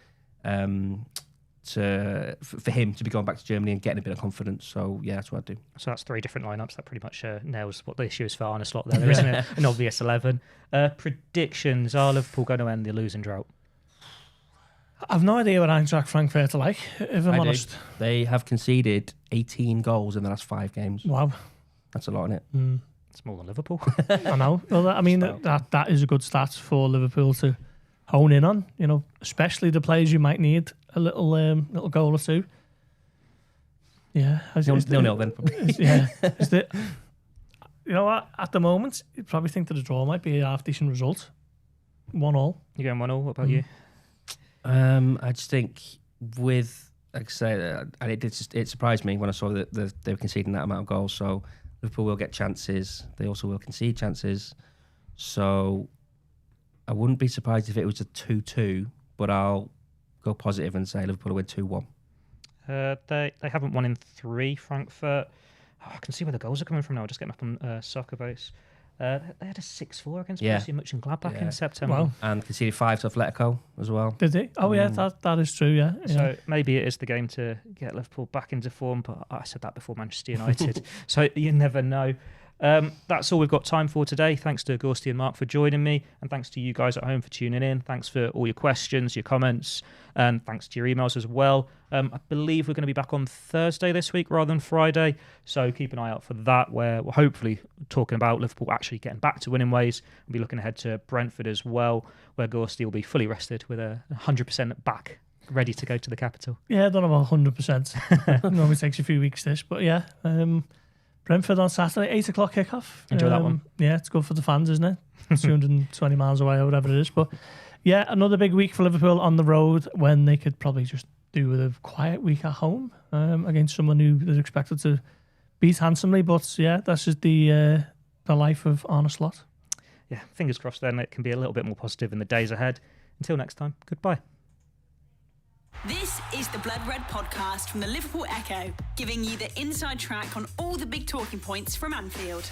him to be going back to Germany and getting a bit of confidence. So yeah, that's what I do. So that's 3 different lineups. That pretty much nails what the issue is for Arne Slot there, isn't it? An obvious 11. Predictions: are Liverpool going to end the losing drought? I've no idea what Eintracht Frankfurt are like, if I'm honest. They have conceded 18 goals in the last 5 games. Wow. That's a lot, isn't it? It's more than Liverpool. I know. Well, I mean, that is a good stat for Liverpool to hone in on, you know, especially the players you might need a little goal or two. Yeah. Nil then. Yeah. You know what? At the moment, you probably think that a draw might be a half-decent result. 1-1. You're going 1-1. What about you? I just think with, like I say, and it surprised me when I saw that they were conceding that amount of goals. So Liverpool will get chances. They also will concede chances. So I wouldn't be surprised if it was a 2-2, but I'll go positive and say Liverpool will win 2-1. They haven't won in 3, Frankfurt. I can see where the goals are coming from now. I'll just getting up on Soccer Base. They had a 6-4 against Borussia Mönchengladbach in September. Wow. And conceded 5 to Atletico as well. Did they? Oh, yeah, that is true, yeah. So maybe it is the game to get Liverpool back into form, but I said that before Manchester United. So you never know. That's all we've got time for today. Thanks to Gorsty and Mark for joining me, and thanks to you guys at home for tuning in. Thanks for all your questions, your comments, and thanks to your emails as well. I believe we're going to be back on Thursday this week rather than Friday, so keep an eye out for that, where we're hopefully talking about Liverpool actually getting back to winning ways. We'll be looking ahead to Brentford as well, where Gorsty will be fully rested with 100% back, ready to go to the capital. Yeah, I don't know about 100%. It normally takes a few weeks this, but yeah. Brentford on Saturday, 8 o'clock kickoff. Enjoy that one. Yeah, it's good for the fans, isn't it? 220 miles away or whatever it is. But yeah, another big week for Liverpool on the road, when they could probably just do with a quiet week at home against someone who is expected to beat handsomely. But yeah, that's just the life of Arne Slot. Yeah, fingers crossed then it can be a little bit more positive in the days ahead. Until next time, goodbye. This is the Blood Red podcast from the Liverpool Echo, giving you the inside track on all the big talking points from Anfield.